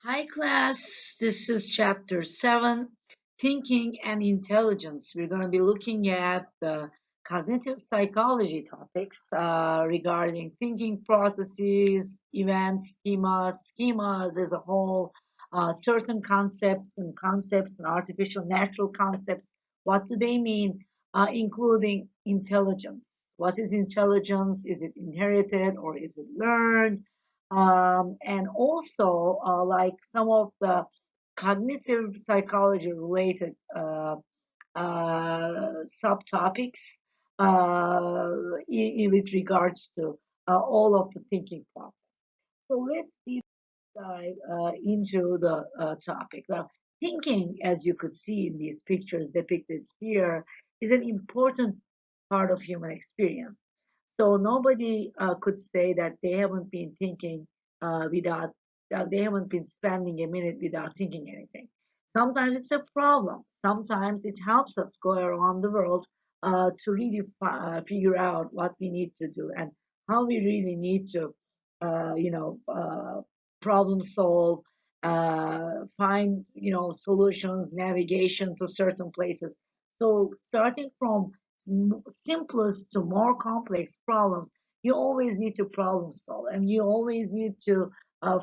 Hi class, this is chapter 7, Thinking and Intelligence. We're going to be looking at the cognitive psychology topics regarding thinking processes, events, schemas as a whole, certain concepts and artificial natural concepts. What do they mean? Including intelligence. What is intelligence? Is it inherited or is it learned? And also like some of the cognitive psychology related subtopics with regards to all of the thinking process. So let's deep dive into the topic. Well, thinking, as you could see in these pictures depicted here, is an important part of human experience. So nobody could say that they haven't been thinking without, they haven't been spending a minute without thinking anything. Sometimes it's a problem. Sometimes it helps us go around the world to really figure out what we need to do and how we really need to, problem solve, find, solutions, navigation to certain places. So starting from simplest to more complex problems, you always need to problem solve and you always need to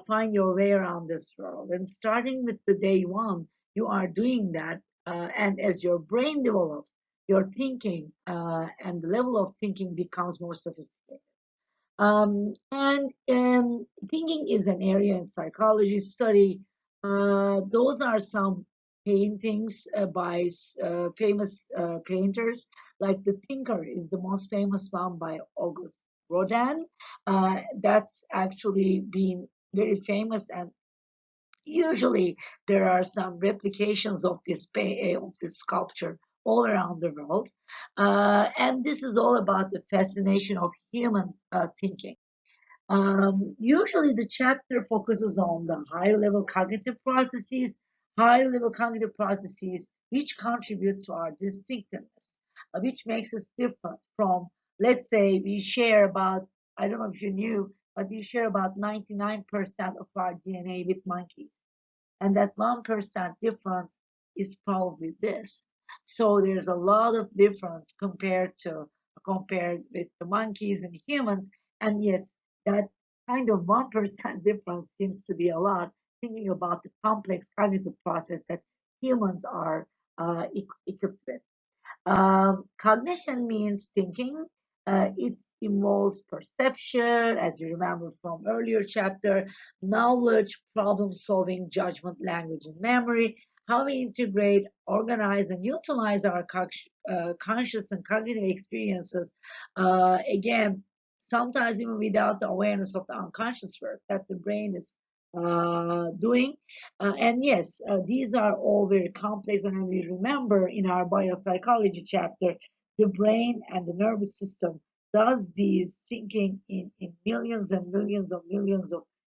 find your way around this world. And starting with the day one, you are doing that. And as your brain develops, your thinking and the level of thinking becomes more sophisticated. And thinking is an area in psychology study. Those are some paintings by famous painters, like The Thinker is the most famous one by Auguste Rodin. That's actually been very famous, and usually there are some replications of this sculpture all around the world. And this is all about the fascination of human thinking. Usually the chapter focuses on the higher level cognitive processes which contribute to our distinctiveness, which makes us different from, let's say, we share about, I don't know if you knew, but we share about 99% of our DNA with monkeys. And that 1% difference is probably this. So there's a lot of difference compared with the monkeys and humans. And yes, that kind of 1% difference seems to be a lot, thinking about the complex cognitive process that humans are equipped with. Cognition means thinking. It involves perception, as you remember from earlier chapter, knowledge, problem solving, judgment, language, and memory. How we integrate, organize, and utilize our conscious and cognitive experiences. Again, sometimes even without the awareness of the unconscious work that the brain is doing. And yes, these are all very complex. And we remember in our biopsychology chapter, the brain and the nervous system does these thinking in millions and millions of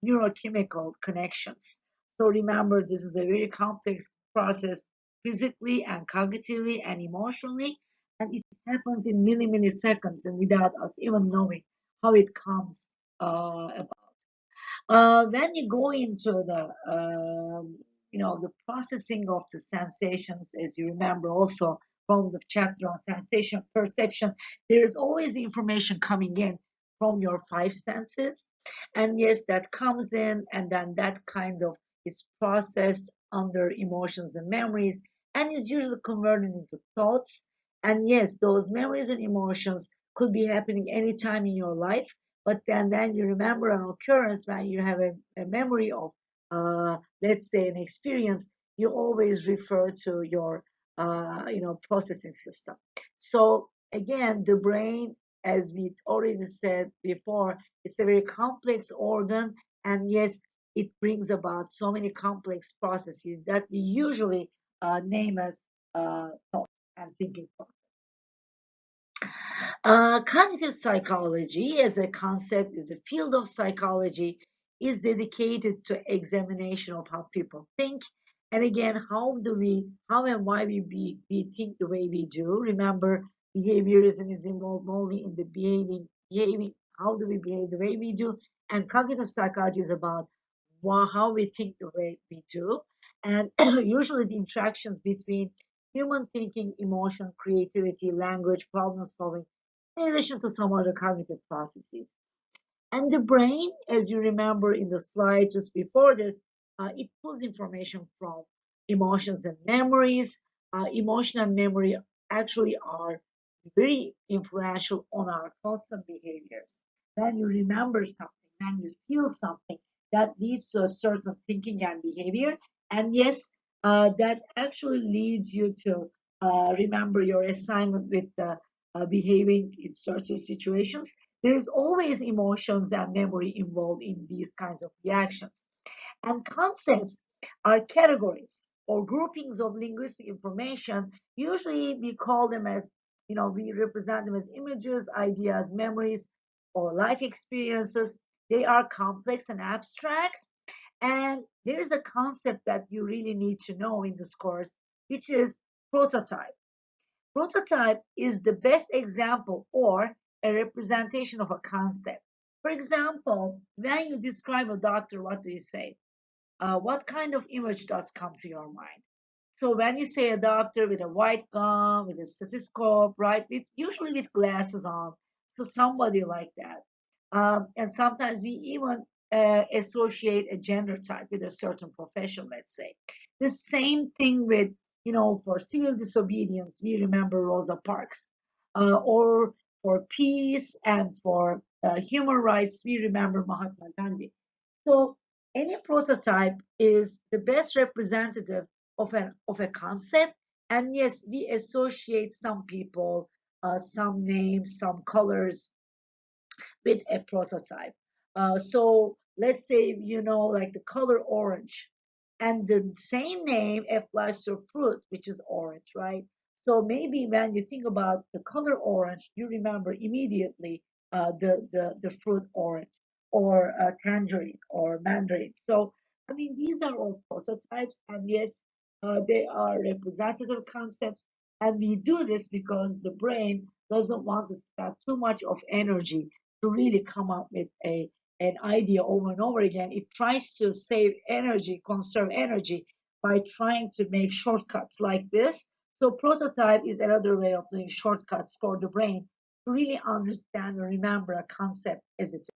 neurochemical connections. So remember, this is a very complex process physically and cognitively and emotionally, and it happens in milliseconds and without us even knowing how it comes about. When you go into the processing of the sensations, as you remember also from the chapter on sensation perception, there's always information coming in from your five senses. And yes, that comes in, and then that kind of is processed under emotions and memories, and is usually converted into thoughts. And yes, those memories and emotions could be happening anytime in your life, but then you remember an occurrence when you have a memory of, let's say, an experience, you always refer to your, processing system. So again, the brain, as we already said before, it's a very complex organ, and yes, it brings about so many complex processes that we usually name as thought and thinking process. Cognitive psychology as a concept is a field of psychology is dedicated to examination of how people think. And again, how and why we think the way we do. Remember, behaviorism is involved only in the behaving, how do we behave the way we do. And cognitive psychology is about how we think the way we do. And usually the interactions between human thinking, emotion, creativity, language, problem solving, in addition to some other cognitive processes. And the brain, as you remember in the slide just before this, it pulls information from emotions and memories. Emotion and memory actually are very influential on our thoughts and behaviors. When you remember something, when you feel something, that leads to a certain thinking and behavior. And yes, that actually leads you to remember your assignment with behaving in certain situations. There's always emotions and memory involved in these kinds of reactions. And concepts are categories or groupings of linguistic information. Usually we call them as, we represent them as images, ideas, memories, or life experiences. They are complex and abstract. And there's a concept that you really need to know in this course, which is prototype. Prototype is the best example or a representation of a concept. For example, when you describe a doctor, what do you say? What kind of image does come to your mind? So when you say a doctor with a white gown, with a stethoscope, right, usually with glasses on, so somebody like that. And sometimes we even associate a gender type with a certain profession, let's say. The same thing with, for civil disobedience, we remember Rosa Parks. Or for peace and for human rights, we remember Mahatma Gandhi. So any prototype is the best representative of a concept. And yes, we associate some people, some names, some colors with a prototype. So let's say, like the color orange, and the same name applies to fruit, which is orange, right? So maybe when you think about the color orange, you remember immediately the fruit orange, or tangerine or mandarin. So, I mean, these are all prototypes, and yes, they are representative concepts. And we do this because the brain doesn't want to spend too much of energy to really come up with an idea over and over again. It tries to save energy, conserve energy by trying to make shortcuts like this. So prototype is another way of doing shortcuts for the brain to really understand and remember a concept as it is.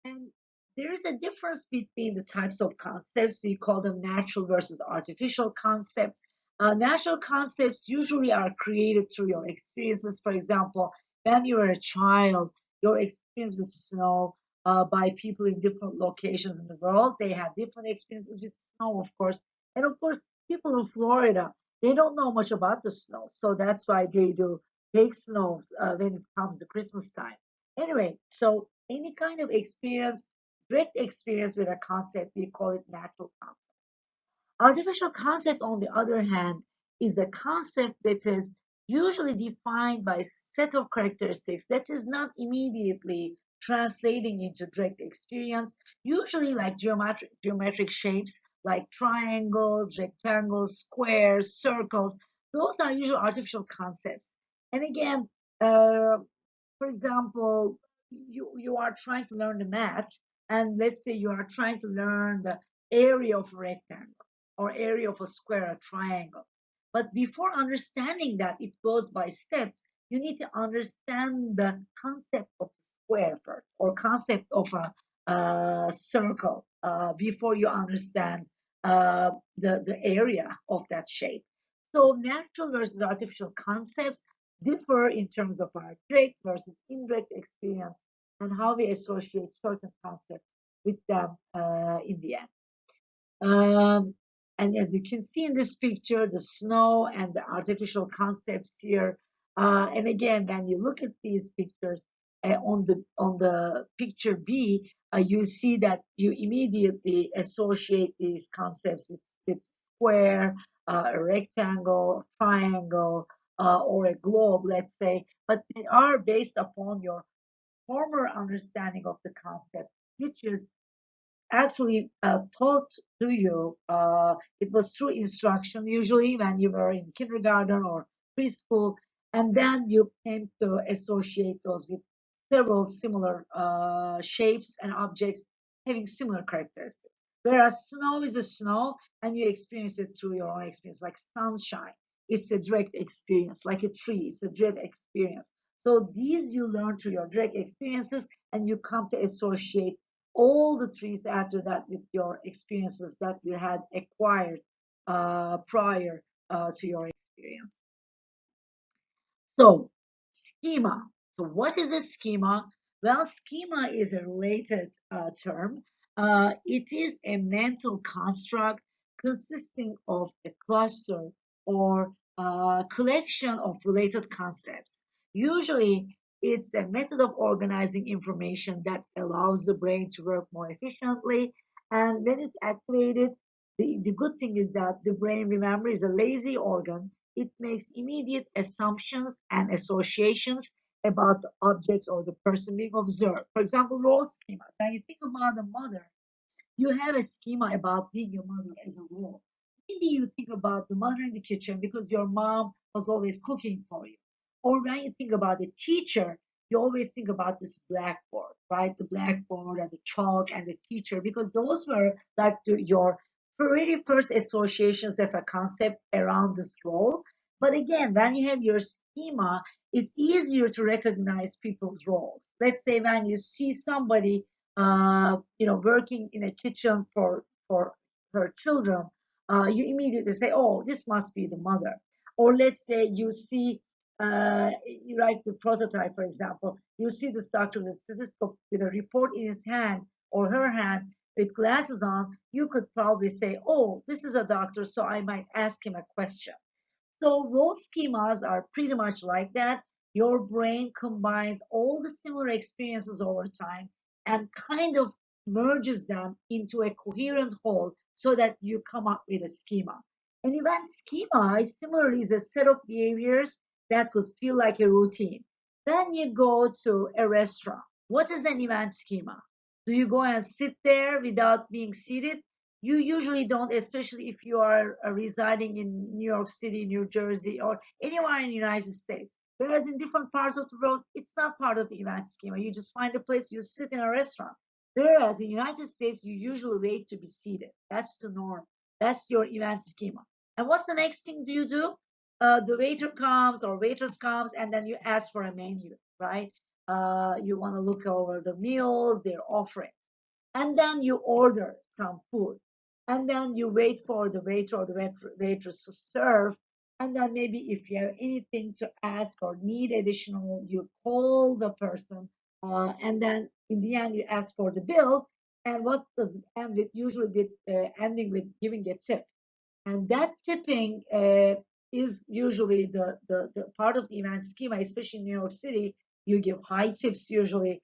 And there is a difference between the types of concepts. We call them natural versus artificial concepts. Natural concepts usually are created through your experiences. For example, when you were a child, your experience with snow, by people in different locations in the world, they have different experiences with snow, of course. And of course, people in Florida, they don't know much about the snow. So that's why they do fake snows when it comes to Christmas time. Anyway, so any kind of experience, direct experience with a concept, we call it natural concept. Artificial concept, on the other hand, is a concept that is usually defined by a set of characteristics that is not immediately translating into direct experience, usually like geometric shapes like triangles, rectangles, squares, circles. Those are usually artificial concepts. And again, uh, for example, you are trying to learn the math, and let's say you are trying to learn the area of a rectangle or area of a square, a triangle. But before understanding that, it goes by steps. You need to understand the concept of square first, or concept of a circle, before you understand the area of that shape. So natural versus artificial concepts differ in terms of our direct versus indirect experience and how we associate certain concepts with them in the end. Um, and as you can see in this picture, the snow and the artificial concepts here. And again, when you look at these pictures, on the picture B, you see that you immediately associate these concepts with square, a rectangle, triangle, or a globe, let's say. But they are based upon your former understanding of the concept, which is actually taught to you. It was through instruction, usually when you were in kindergarten or preschool, and then you came to associate those with several similar shapes and objects having similar characteristics. Whereas snow is a snow and you experience it through your own experience, like sunshine. It's a direct experience, like a tree, it's a direct experience. So these you learn through your direct experiences and you come to associate all the trees after that with your experiences that you had acquired prior to your experience. So, schema. So, what is a schema? Well, schema is a related term. It is a mental construct consisting of a cluster or a collection of related concepts. Usually, it's a method of organizing information that allows the brain to work more efficiently. And when it's activated, the good thing is that the brain, remember, is a lazy organ. It makes immediate assumptions and associations about the objects or the person being observed. For example, role schemas. When you think about a mother, you have a schema about being a mother as a role. Maybe you think about the mother in the kitchen because your mom was always cooking for you. Or when you think about a teacher, you always think about this blackboard, right? The blackboard and the chalk and the teacher, because those were like your very first associations of a concept around this role. But again, when you have your schema, it's easier to recognize people's roles. Let's say when you see somebody working in a kitchen for her children, you immediately say, "Oh, this must be the mother." Or let's say you see, you write the prototype, for example, you see this doctor with a stethoscope with a report in his hand or her hand with glasses on, you could probably say, "Oh, this is a doctor, so I might ask him a question." So role schemas are pretty much like that. Your brain combines all the similar experiences over time and kind of merges them into a coherent whole so that you come up with a schema. An event schema is similarly is a set of behaviors that could feel like a routine. Then you go to a restaurant. What is an event schema? Do you go and sit there without being seated? You usually don't, especially if you are residing in New York City, New Jersey, or anywhere in the United States. Whereas in different parts of the world, it's not part of the event schema. You just find a place, you sit in a restaurant. Whereas in the United States, you usually wait to be seated. That's the norm. That's your event schema. And what's the next thing do you do? The waiter comes or waitress comes, and then you ask for a menu, right? You want to look over the meals they're offering, and then you order some food, and then you wait for the waiter or the waitress to serve, and then maybe if you have anything to ask or need additional, you call the person, and then in the end you ask for the bill. And what does it end with? Usually with ending with giving a tip. And that tipping is usually the part of the event schema, especially in New York City. You give high tips usually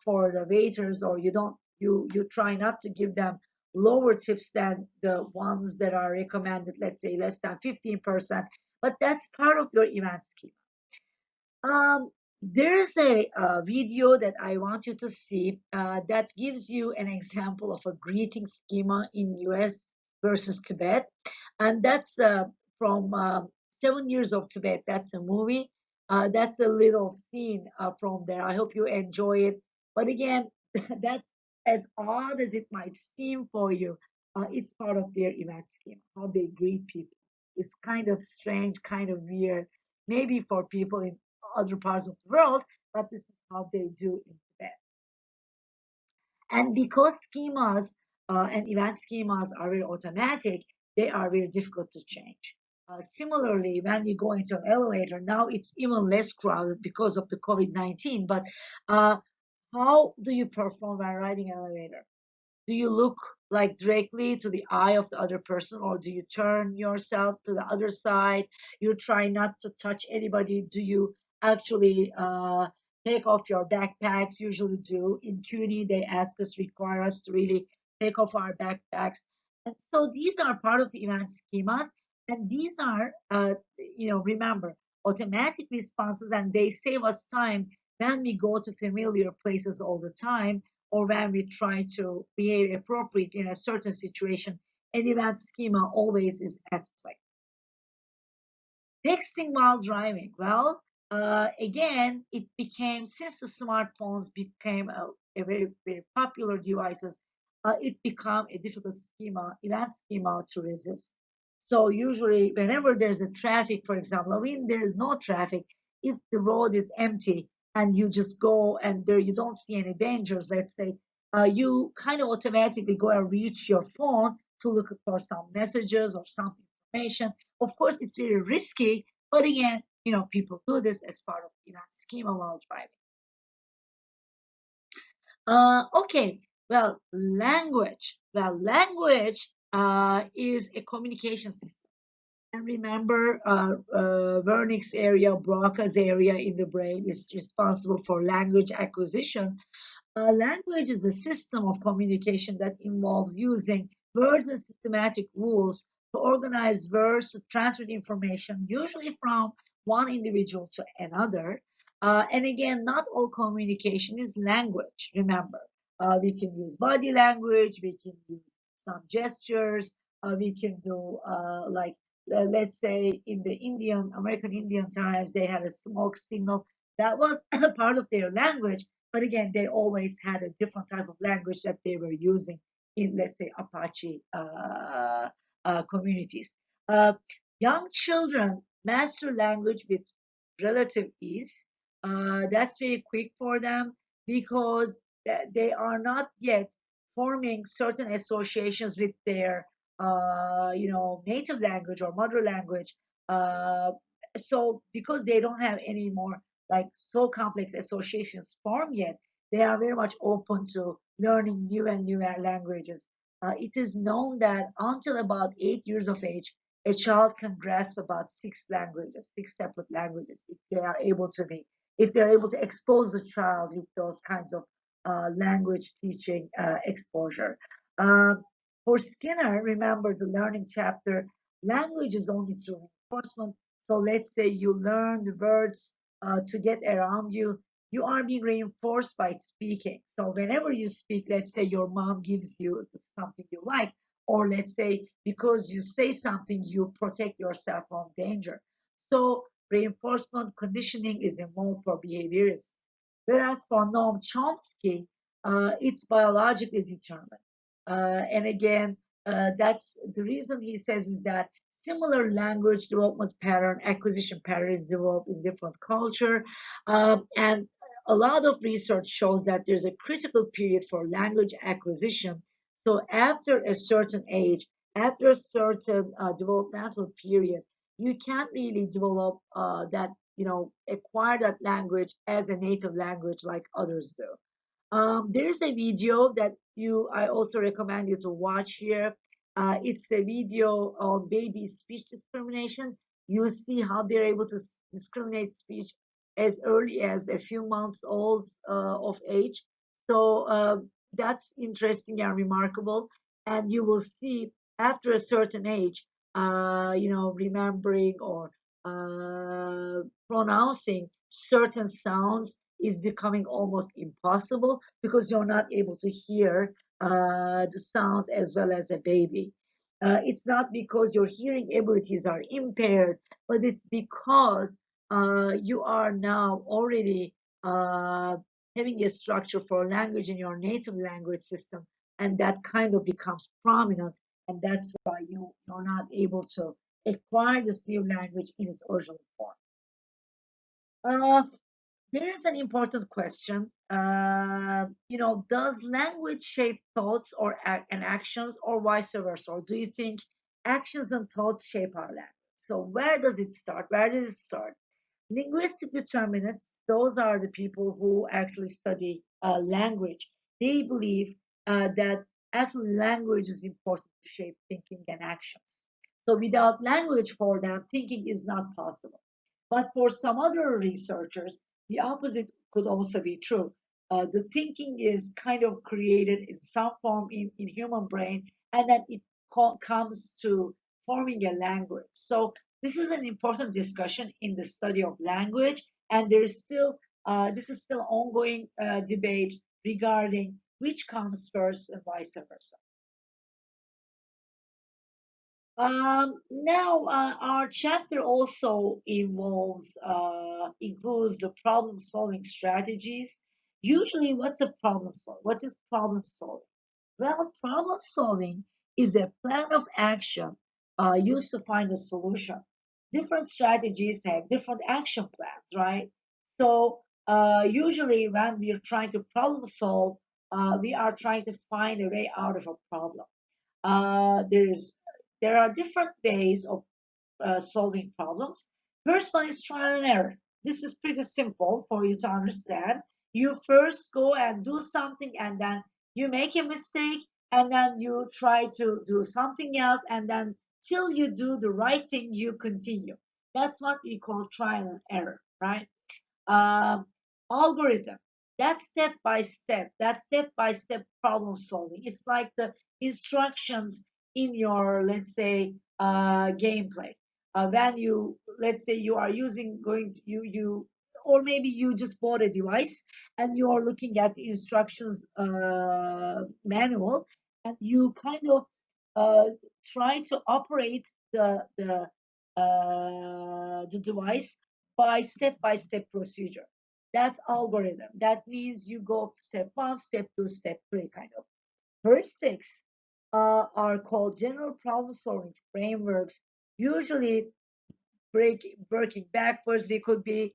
for the waiters, or you try not to give them lower tips than the ones that are recommended, let's say less than 15%. But that's part of your event schema. There's a video that I want you to see that gives you an example of a greeting schema in US versus Tibet. And that's from 7 Years of Tibet. That's a movie. That's a little scene from there. I hope you enjoy it. But again, that's as odd as it might seem for you. It's part of their event schema, how they greet people. It's kind of strange, kind of weird, maybe for people in other parts of the world, but this is how they do in Tibet. And because schemas and event schemas are very automatic, they are very difficult to change. Similarly, when you go into an elevator, now it's even less crowded because of the COVID-19. But uh, how do you perform when riding an elevator? Do you look like directly to the eye of the other person, or do you turn yourself to the other side? You try not to touch anybody. Do you actually take off your backpacks? Usually do. In CUNY, they ask us, require us to really take off our backpacks. And so these are part of the event schemas, and these are remember, automatic responses, and they save us time when we go to familiar places all the time, or when we try to behave appropriately in a certain situation. An event schema always is at play. Texting while driving. Well, again, it became, since the smartphones became a very, very popular devices, it become a difficult event schema to resist. So usually, whenever there's a traffic, for example, I mean, there's no traffic. If the road is empty and you just go and there you don't see any dangers, let's say, you kind of automatically go and reach your phone to look for some messages or some information. Of course, it's very risky, but again, people do this as part of event schema while driving. Okay, well, language. Well, language is a communication system. And remember, Wernicke's area, Broca's area in the brain is responsible for language acquisition. Language is a system of communication that involves using words and systematic rules to organize words to transmit information, usually from one individual to another. And again, not all communication is language. Remember, we can use body language, we can use some gestures, we can do like let's say in the American Indian times, they had a smoke signal that was part of their language. But again, they always had a different type of language that they were using in, let's say, Apache communities. Uh, Young children master language with relative ease. That's very quick for them because they are not yet forming certain associations with their, native language or mother language. Uh, so because they don't have any more like so complex associations formed yet, they are very much open to learning new and newer languages. It is known that until about 8 years of age, a child can grasp about six separate languages, if they're able to expose the child with those kinds of language teaching exposure. Uh, for Skinner, remember the learning chapter, language is only through reinforcement. So let's say you learn the words to get around you, you are being reinforced by speaking. So whenever you speak, let's say your mom gives you something you like, or let's say because you say something, you protect yourself from danger. So reinforcement conditioning is involved for behaviorists. Whereas for Noam Chomsky, it's biologically determined. And again, that's the reason he says is that similar language development pattern, acquisition pattern is developed in different culture. And a lot of research shows that there's a critical period for language acquisition. So after a certain age, after a certain developmental period, you can't really develop acquire that language as a native language like others do. There is a video that I also recommend you to watch here. It's a video on baby speech discrimination. You see how they're able to discriminate speech as early as a few months old of age. So that's interesting and remarkable. And you will see after a certain age, remembering or pronouncing certain sounds is becoming almost impossible because you're not able to hear the sounds as well as a baby. It's not because your hearing abilities are impaired, but it's because you are now already uh, having a structure for language in your native language system, and that kind of becomes prominent, and that's why you're not able to acquire this new language in its original form. Uh, there is an important question. Does language shape thoughts and actions, or vice versa? Or do you think actions and thoughts shape our language? So where does it start? Where did it start? Linguistic determinists, those are the people who actually study language. They believe that actually language is important to shape thinking and actions. So without language for them, thinking is not possible. But for some other researchers, the opposite could also be true. The thinking is kind of created in some form in human brain, and then it comes to forming a language. So this is an important discussion in the study of language, and this is still ongoing debate regarding which comes first and vice versa. Now, our chapter also includes the problem-solving strategies. Usually, what's a problem solve? What is problem solving? Well, problem solving is a plan of action used to find a solution. Different strategies have different action plans, right? So usually when we are trying to problem solve, we are trying to find a way out of a problem. Uh, there's there are different ways of solving problems. First one is trial and error. This is pretty simple for you to understand. You first go and do something, and then you make a mistake, and then you try to do something else, and then till you do the right thing, you continue. That's what we call trial and error, right? um, Algorithm. That step by step problem solving. It's like the instructions in your, let's say, gameplay. When you, let's say, you are using, going to, or maybe you just bought a device and you are looking at the instructions manual, and you kind of try to operate the device by step procedure. That's algorithm. That means you go step one, step two, step three, kind of. Heuristics are called general problem solving frameworks. Usually, working backwards, we could be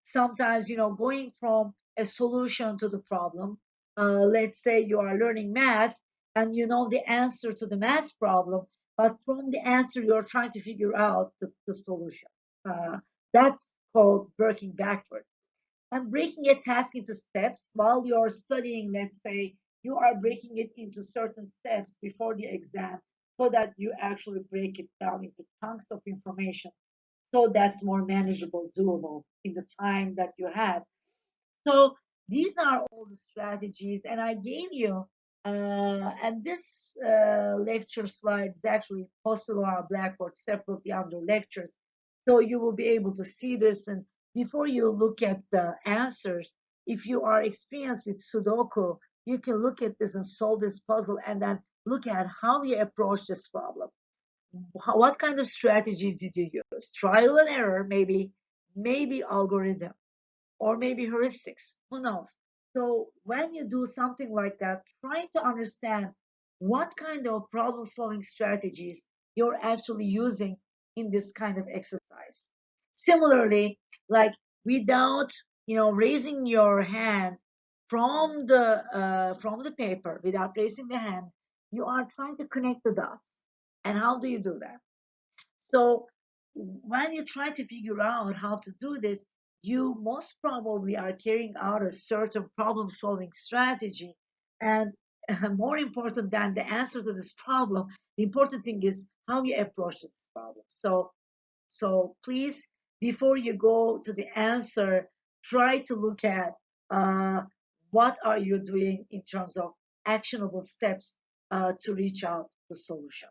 sometimes, going from a solution to the problem. Let's say you are learning math and you know the answer to the math problem, but from the answer you're trying to figure out the solution. uh, that's called working backwards. And breaking a task into steps while you're studying, let's say you are breaking it into certain steps before the exam, so that you actually break it down into chunks of information, so that's more manageable, doable in the time that you have. So these are all the strategies, and I gave you, and this lecture slide is actually posted on our Blackboard separately under lectures. So you will be able to see this, and before you look at the answers, if you are experienced with Sudoku, you can look at this and solve this puzzle, and then look at how you approach this problem. What kind of strategies did you use? Trial and error, maybe algorithm, or maybe heuristics. Who knows? So when you do something like that, try to understand what kind of problem solving strategies you're actually using in this kind of exercise. Similarly, like, without raising your hand from the paper, without raising the hand, you are trying to connect the dots. And how do you do that? So when you try to figure out how to do this, you most probably are carrying out a certain problem solving strategy. And more important than the answer to this problem, the important thing is how you approach this problem. So please, before you go to the answer, try to look at uh, what are you doing in terms of actionable steps to reach out to the solution.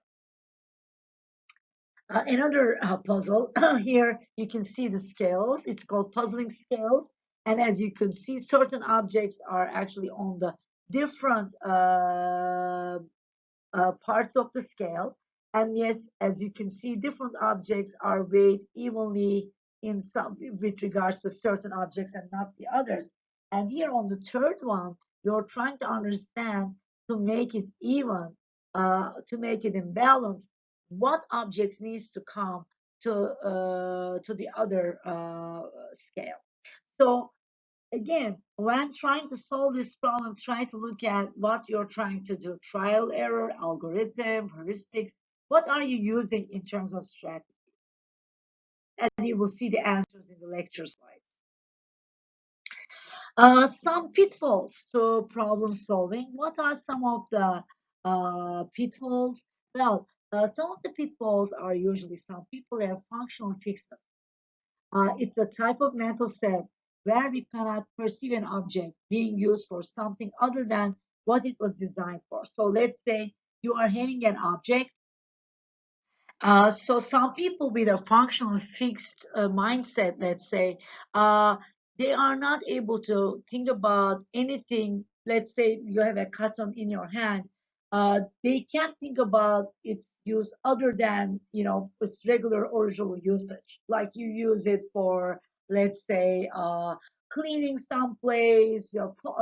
Another puzzle. Here you can see the scales. It's called puzzling scales. And as you can see, certain objects are actually on the different parts of the scale. And yes, as you can see, different objects are weighed evenly in some with regards to certain objects and not the others. And here on the third one, you're trying to understand, to make it even, to make it in balance, what objects needs to come to the other scale. So again, when trying to solve this problem, try to look at what you're trying to do. Trial, error, algorithm, heuristics. What are you using in terms of strategy? And you will see the answers in the lecture slides. Some pitfalls to problem solving. What are some of the pitfalls? Well, some of the pitfalls are usually, some people have functional fixedness. It's a type of mental set where we cannot perceive an object being used for something other than what it was designed for. So let's say you are having an object. So some people with a functional fixed mindset, let's say, uh, they are not able to think about anything. Let's say you have a cotton in your hand. They can't think about its use other than, its regular original usage. Like you use it for, let's say, cleaning some place,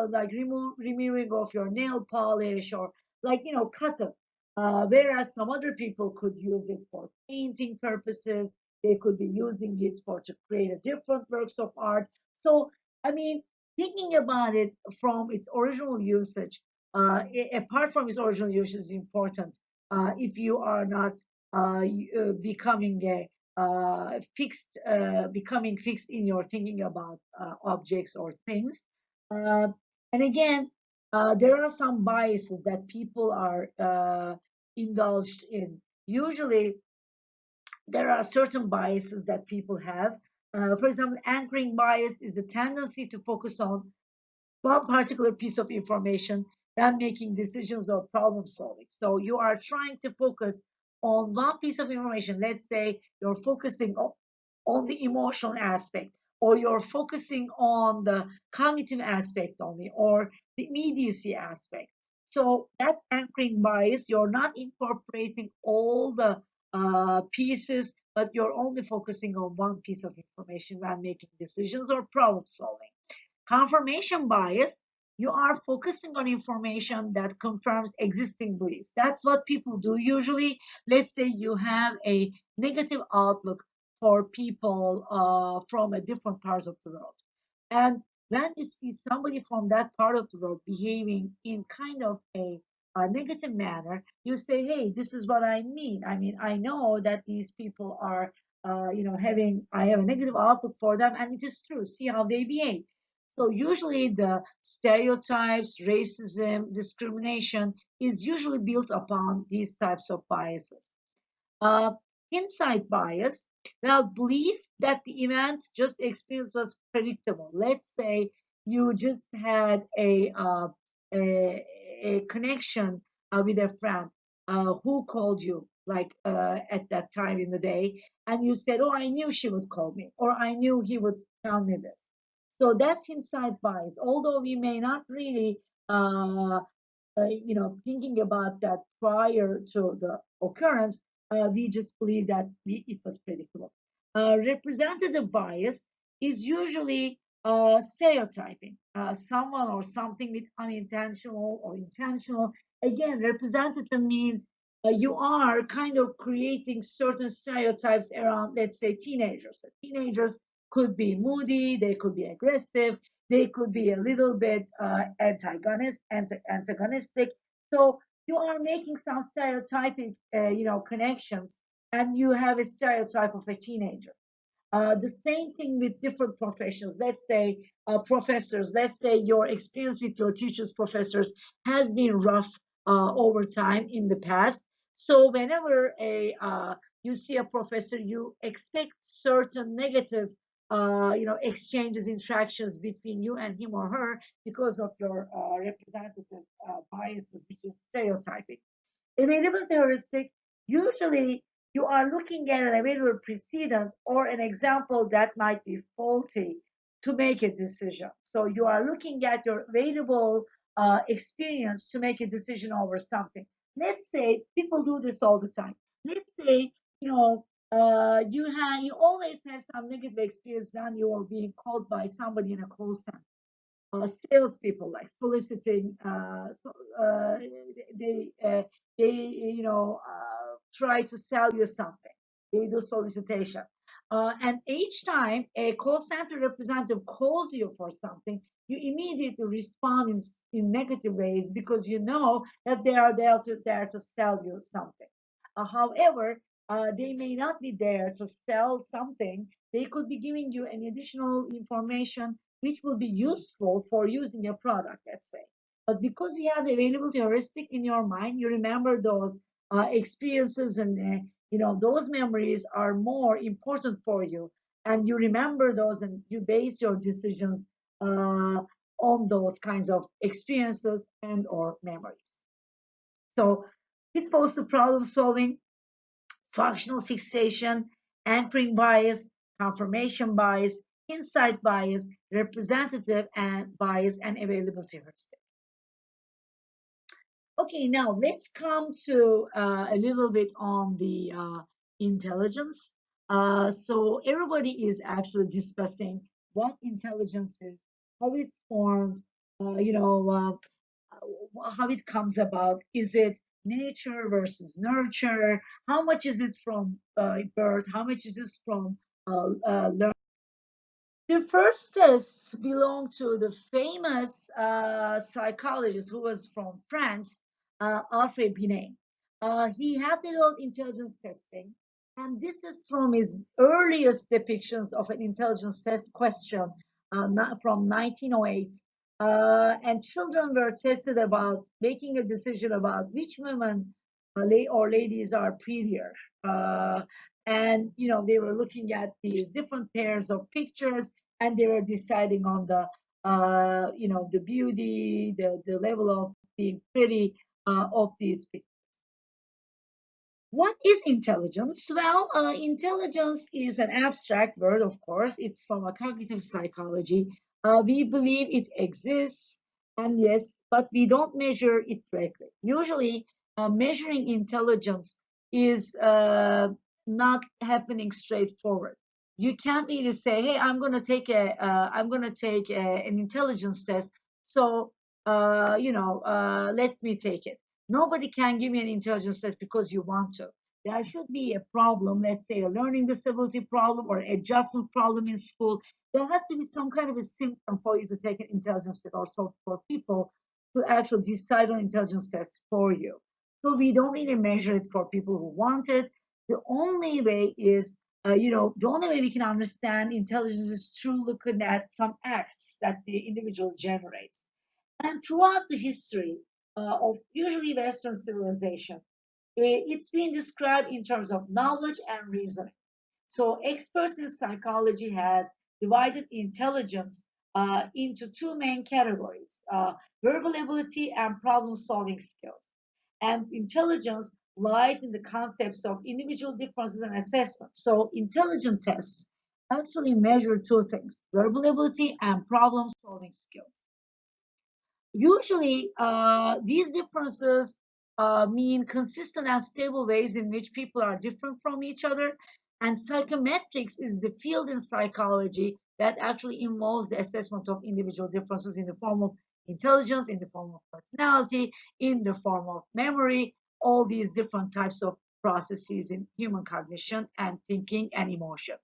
like removing of your nail polish, or like, cotton. Whereas some other people could use it for painting purposes, they could be using it for to create a different works of art. So, I mean, thinking about it from its original usage, apart from its original usage, is important. If you are not becoming a becoming fixed in your thinking about objects or things. Uh, and again, there are some biases that people are indulged in. Usually, there are certain biases that people have. For example, anchoring bias is a tendency to focus on one particular piece of information when making decisions or problem solving. So you are trying to focus on one piece of information. Let's say you're focusing on the emotional aspect, or you're focusing on the cognitive aspect only, or the immediacy aspect. So that's anchoring bias. You're not incorporating all the pieces, but you're only focusing on one piece of information when making decisions or problem solving. Confirmation bias, you are focusing on information that confirms existing beliefs. That's what people do usually. Let's say you have a negative outlook for people from a different parts of the world. And when you see somebody from that part of the world behaving in kind of a negative manner, you say, hey, this is what I mean. I mean, I know that these people are, I have a negative outlook for them, and it is true. See how they behave. So usually the stereotypes, racism, discrimination is usually built upon these types of biases. Uh, Insight bias, well, belief that the event just experienced was predictable. Let's say you just had a connection with a friend who called you, like at that time in the day, and you said, "Oh, I knew she would call me," or "I knew he would tell me this." So that's insight bias. Although we may not really thinking about that prior to the occurrence, we just believe that it was predictable. Representative bias is usually stereotyping someone or something with unintentional or intentional. Again, representative means you are kind of creating certain stereotypes around, let's say, teenagers. So teenagers could be moody, they could be aggressive, they could be a little bit antagonistic. So you are making some stereotypic, connections, and you have a stereotype of a teenager. The same thing with different professions. Let's say professors. Let's say your experience with your teachers, professors, has been rough over time in the past. So whenever a you see a professor, you expect certain negative, exchanges, interactions between you and him or her because of your representative biases, which is stereotyping. Available heuristic, usually you are looking at an available precedent or an example that might be faulty to make a decision. So you are looking at your available experience to make a decision over something. Let's say people do this all the time. Let's say, you always have some negative experience when you are being called by somebody in a call center. Salespeople, like soliciting, they uh, they try to sell you something. They do solicitation, and each time a call center representative calls you for something, you immediately respond in negative ways because you know that they are there to sell you something. However, they may not be there to sell something. They could be giving you an additional information which will be useful for using your product, let's say. But because you have the availability heuristic in your mind, you remember those experiences, and those memories are more important for you, and you remember those, and you base your decisions on those kinds of experiences and or memories. So pitfalls to problem solving: functional fixation, anchoring bias, confirmation bias, insight bias, representative and bias, and availability heuristic. Okay, now let's come to a little bit on the intelligence. So everybody is actually discussing what intelligence is, how it's formed, how it comes about. Is it nature versus nurture? How much is it from birth? How much is this from learning? The first tests belong to the famous psychologist who was from France, Alfred Binet. He had developed intelligence testing, and this is from his earliest depictions of an intelligence test question from 1908. And children were tested about making a decision about which women or ladies are prettier. And they were looking at these different pairs of pictures, and they were deciding on the beauty, the level of being pretty of these pictures. What is intelligence? Well, intelligence is an abstract word, of course. It's from a cognitive psychology. We believe it exists, and yes, but we don't measure it directly. Usually, measuring intelligence is not happening straightforward. You can't really say, "Hey, an intelligence test, so let me take it." Nobody can give you an intelligence test because you want to. There should be a problem, let's say a learning disability problem or adjustment problem in school. There has to be some kind of a symptom for you to take an intelligence test, or so for people to actually decide on intelligence tests for you. So we don't really measure it for people who want it. The only way is, the only way we can understand intelligence is through looking at some acts that the individual generates. And throughout the history of usually Western civilization, it's been described in terms of knowledge and reasoning. So experts in psychology has divided intelligence into two main categories: verbal ability and problem-solving skills. And intelligence lies in the concepts of individual differences and assessment. So intelligence tests actually measure two things: verbal ability and problem-solving skills. Usually, these differences mean consistent and stable ways in which people are different from each other. And psychometrics is the field in psychology that actually involves the assessment of individual differences in the form of intelligence, in the form of personality, in the form of memory, all these different types of processes in human cognition and thinking and emotion.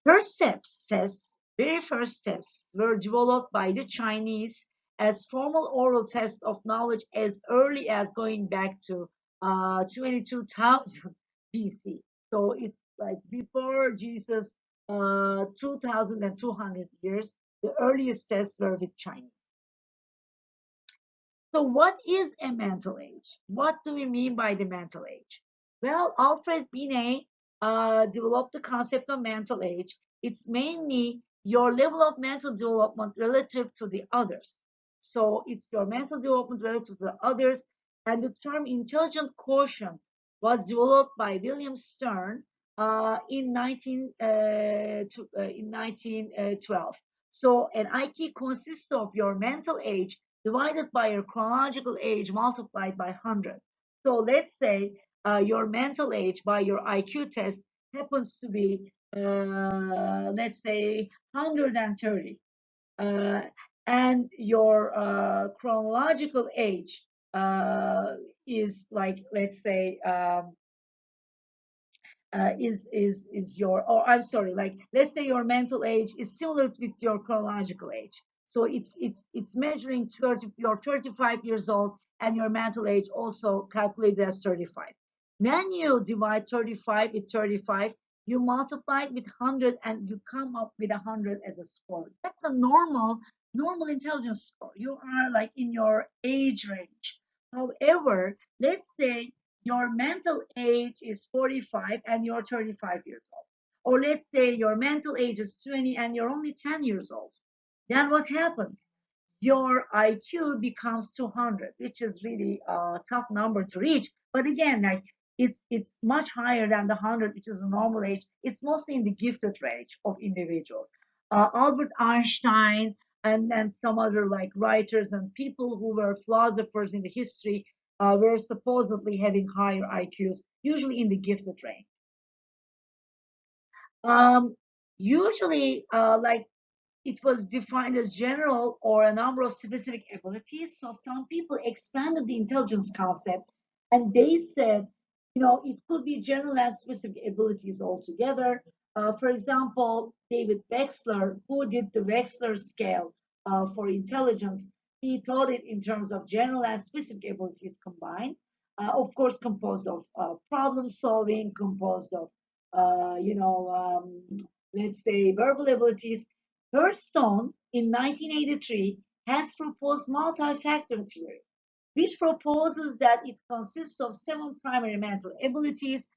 Very first tests were developed by the Chinese as formal oral tests of knowledge as early as going back to 22,000 BC. So it's like before Jesus, 2,200 years. The earliest tests were with Chinese. So what is a mental age? What do we mean by the mental age? Well, Alfred Binet developed the concept of mental age. It's mainly your level of mental development relative to the others. So it's your mental development relative to the others. And the term intelligent quotient was developed by William Stern in 1912. So an IQ consists of your mental age divided by your chronological age multiplied by 100. So let's say your mental age by your IQ test happens to be, let's say, 130. Uh, and your chronological age is like, let's say, is your, or I'm sorry, like let's say your mental age is similar with your chronological age. So it's measuring 30, you're 35 years old, and your mental age also calculated as 35. When you divide 35 with 35, you multiply it with 100, and you come up with 100 as a score. That's a normal intelligence score. You are like in your age range. However, let's say your mental age is 45 and you're 35 years old. Or let's say your mental age is 20 and you're only 10 years old. Then what happens? Your IQ becomes 200, which is really a tough number to reach. But again, like it's much higher than the 100, which is a normal age. It's mostly in the gifted range of individuals. Albert Einstein and some other like writers and people who were philosophers in the history were supposedly having higher IQs, usually in the gifted range. Um, Usually, like it was defined as general or a number of specific abilities. So some people expanded the intelligence concept and they said, it could be general and specific abilities altogether. For example, David Wexler, who did the Wexler scale for intelligence, he taught it in terms of general and specific abilities combined. Of course, composed of problem solving, composed of, let's say, verbal abilities. Hurston in 1983 has proposed multi-factor theory, which proposes that it consists of 7 primary mental abilities: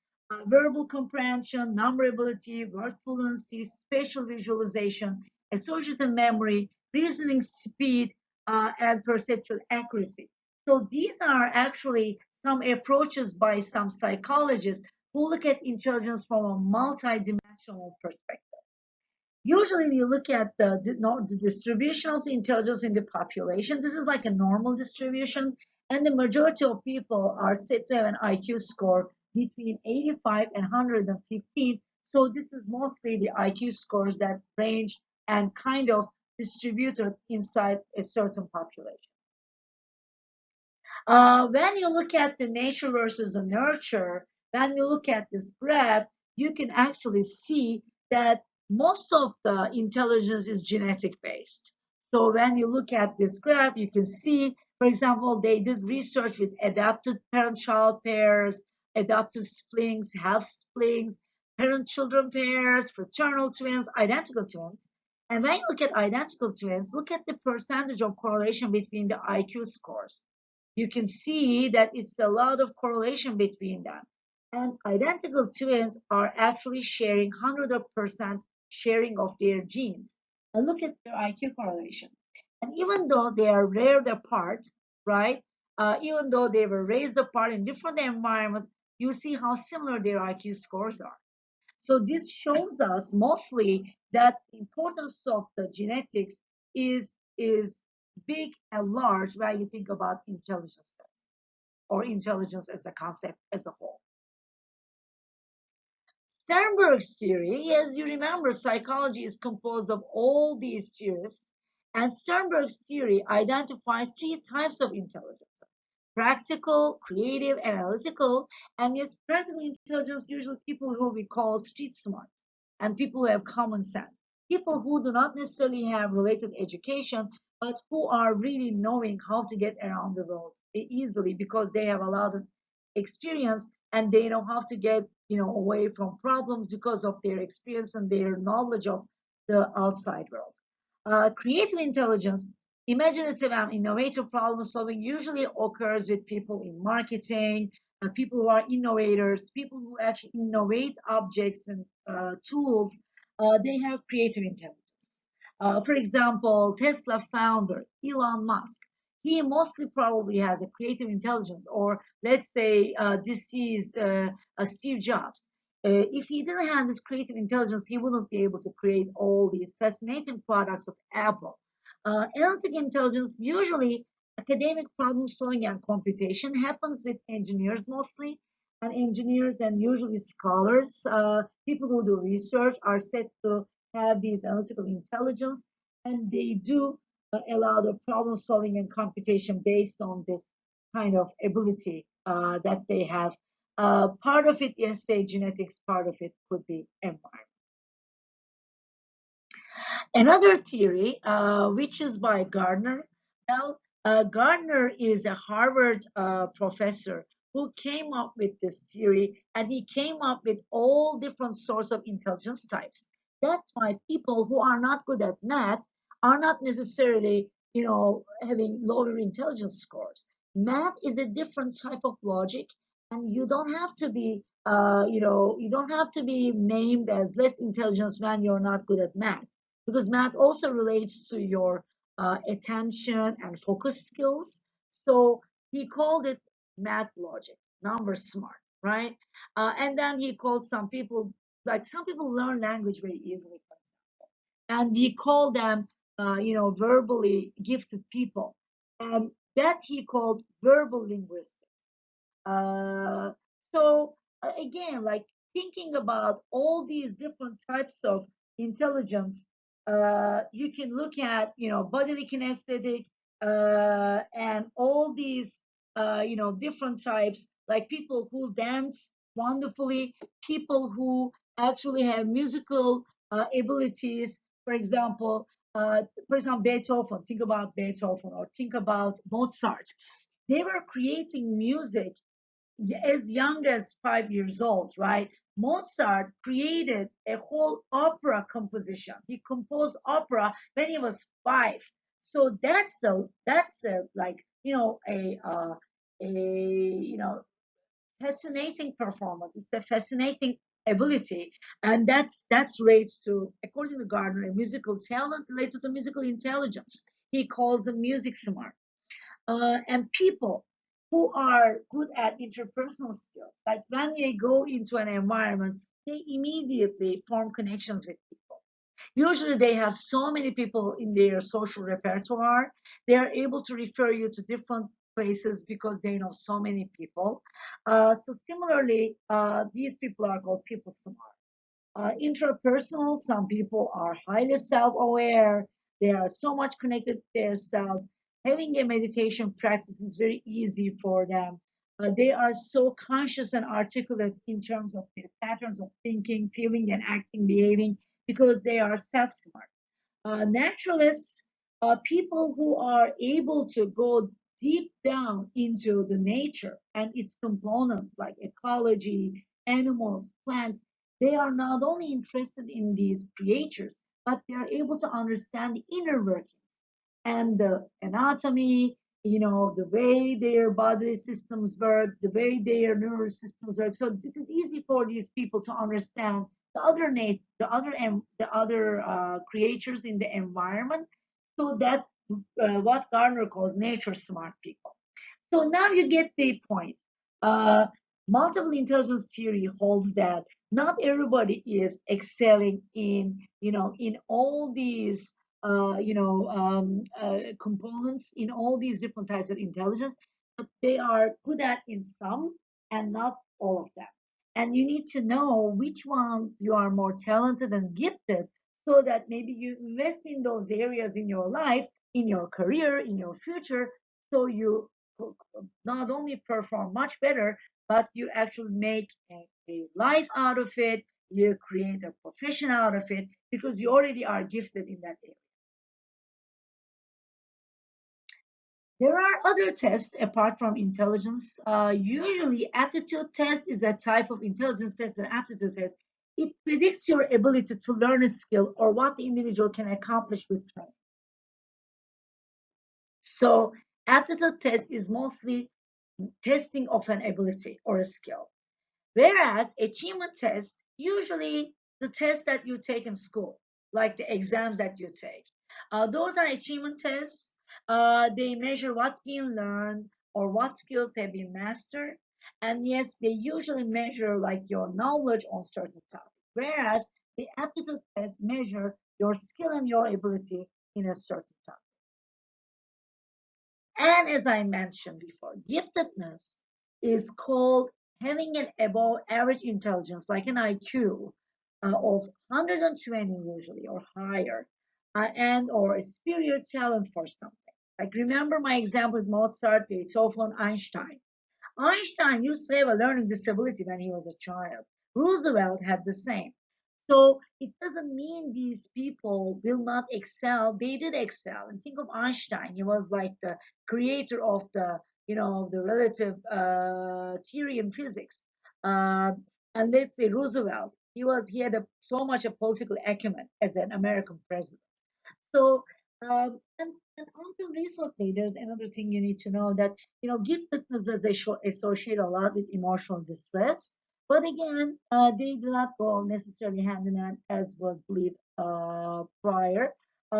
verbal comprehension, number ability, word fluency, spatial visualization, associative memory, reasoning speed, and perceptual accuracy. So these are actually some approaches by some psychologists who look at intelligence from a multidimensional perspective. Usually, when you look at the distribution of the intelligence in the population, this is like a normal distribution, and the majority of people are said to have an IQ score between 85 and 115. So this is mostly the IQ scores that range and kind of distributed inside a certain population. When you look at the nature versus the nurture, when you look at this graph, you can actually see that most of the intelligence is genetic based. So when you look at this graph, you can see, for example, they did research with adapted parent-child pairs, adaptive siblings, half siblings, parent-children pairs, fraternal twins, identical twins. And when you look at identical twins, look at the percentage of correlation between the IQ scores. You can see that it's a lot of correlation between them. And identical twins are actually sharing 100% sharing of their genes. And look at their IQ correlation. And even though they are reared apart, right? Even though they were raised apart in different environments, you see how similar their IQ scores are. So this shows us mostly that the importance of the genetics is big and large when you think about intelligence or intelligence as a concept as a whole. Sternberg's theory, as you remember, psychology is composed of all these theories, and Sternberg's theory identifies 3 types of intelligence: practical, creative, and analytical. And yes, practical intelligence, usually people who we call street smart and people who have common sense. People who do not necessarily have related education, but who are really knowing how to get around the world easily because they have a lot of experience and they know how to get away from problems because of their experience and their knowledge of the outside world. Creative intelligence, imaginative and innovative problem solving, usually occurs with people in marketing, people who are innovators, people who actually innovate objects and tools. They have creative intelligence. For example, Tesla founder Elon Musk, he mostly probably has a creative intelligence, or let's say deceased Steve Jobs. If he didn't have this creative intelligence, he wouldn't be able to create all these fascinating products of Apple. Analytic intelligence, usually academic problem solving and computation, happens with engineers mostly. And engineers and usually scholars, people who do research, are said to have these analytical intelligence, and they do a lot of problem solving and computation based on this kind of ability that they have. Part of it, yes, say genetics, part of it could be environment. Another theory, which is by Gardner. Well, Gardner is a Harvard professor who came up with this theory, and he came up with all different sorts of intelligence types. That's why people who are not good at math are not necessarily, having lower intelligence scores. Math is a different type of logic, and you don't have to be, you don't have to be named as less intelligence when you're not good at math, because math also relates to your attention and focus skills. So he called it math logic, number smart, right? And then he called some people, like some people learn language very easily, and we call them, verbally gifted people, and that he called verbal linguistics. Uh, so again, like thinking about all these different types of intelligence, You can look at, bodily kinesthetic, and all these, different types, like people who dance wonderfully, people who actually have musical abilities. For example, Beethoven. Think about Beethoven, or think about Mozart. They were creating music as young as 5 years old, right? Mozart created a whole opera composition. He composed opera when he was 5. So that's a like a fascinating performance. It's a fascinating ability, and that's raised to, according to Gardner, a musical talent related to musical intelligence. He calls them music smart. And people who are good at interpersonal skills, like when they go into an environment, they immediately form connections with people. Usually, they have so many people in their social repertoire, they are able to refer you to different places because they know so many people. So, similarly, these people are called people smart. Intrapersonal, some people are highly self-aware. They are so much connected to their self. Having a meditation practice is very easy for them. They are so conscious and articulate in terms of their patterns of thinking, feeling, and acting, behaving, because they are self-smart. Naturalists are people who are able to go deep down into the nature and its components, like ecology, animals, plants. They are not only interested in these creatures, but they are able to understand the inner workings and the anatomy, the way their body systems work, the way their nervous systems work. So this is easy for these people to understand the other creatures in the environment. So that's what Gardner calls nature smart people. So now you get the point. Uh, Multiple intelligence theory holds that not everybody is excelling in all these components, in all these different types of intelligence, but they are good at in some and not all of them. And you need to know which ones you are more talented and gifted, so that maybe you invest in those areas in your life, in your career, in your future, so you not only perform much better, but you actually make a life out of it. You create a profession out of it because you already are gifted in that area. There are other tests apart from intelligence. Usually, aptitude test is a type of intelligence test and aptitude test. It predicts your ability to learn a skill or what the individual can accomplish with training. So, aptitude test is mostly testing of an ability or a skill. Whereas achievement tests, usually the tests that you take in school, like the exams that you take, those are achievement tests. They measure what's being learned or what skills have been mastered. And yes, they usually measure like your knowledge on certain topics. Whereas the aptitude tests measure your skill and your ability in a certain topic. And as I mentioned before, giftedness is called having an above average intelligence, like an IQ of 120 usually or higher, and or a superior talent for something. Like remember my example with Mozart, Beethoven, Einstein. Einstein used to have a learning disability when he was a child. Roosevelt had the same. So it doesn't mean these people will not excel. They did excel. And think of Einstein. He was like the creator of the relative theory in physics. Uh, and let's say Roosevelt. He had so much a political acumen as an American president. So, and until recently, there's another thing you need to know, that giftedness was associated a lot with emotional distress. But again, they do not go necessarily hand in hand as was believed prior.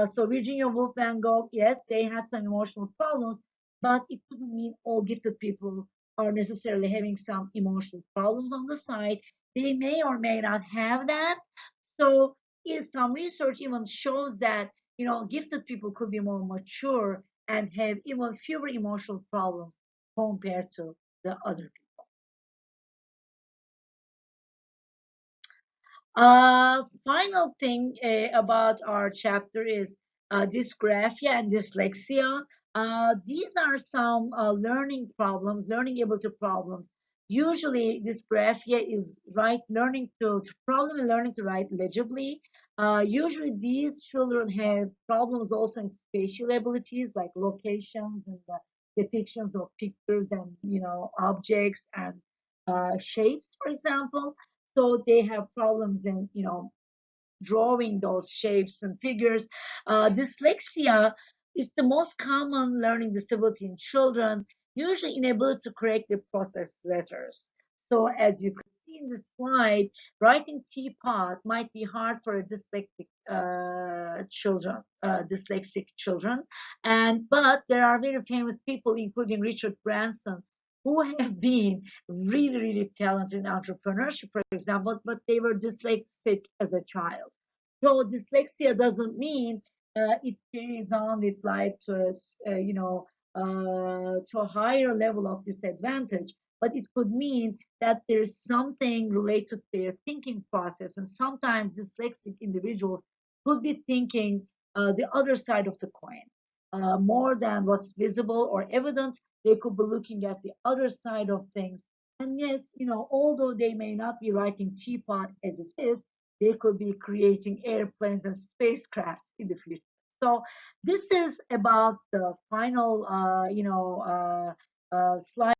So Virginia Woolf Van Gogh, yes, they had some emotional problems, but it doesn't mean all gifted people are necessarily having some emotional problems on the side. They may or may not have that. So is some research even shows that gifted people could be more mature and have even fewer emotional problems compared to the other people. Final thing about our chapter is dysgraphia and dyslexia. These are some learning problems, learning ability problems. Usually, dysgraphia is learning to problem in learning to write legibly. Usually, these children have problems also in spatial abilities like locations and depictions of pictures and objects and shapes, for example. So they have problems in drawing those shapes and figures. Dyslexia is the most common learning disability in children, usually inability to correctly process letters. So as you can see in the slide, writing teapot might be hard for a dyslexic children, and but there are very famous people, including Richard Branson, who have been really, really talented in entrepreneurship, for example, but they were dyslexic as a child. So dyslexia doesn't mean it carries on with life to a higher level of disadvantage, but it could mean that there's something related to their thinking process. And sometimes dyslexic individuals could be thinking the other side of the coin. More than what's visible or evidence, they could be looking at the other side of things. And yes, although they may not be writing teapot as it is, they could be creating airplanes and spacecraft in the future. So this is about the final, slide.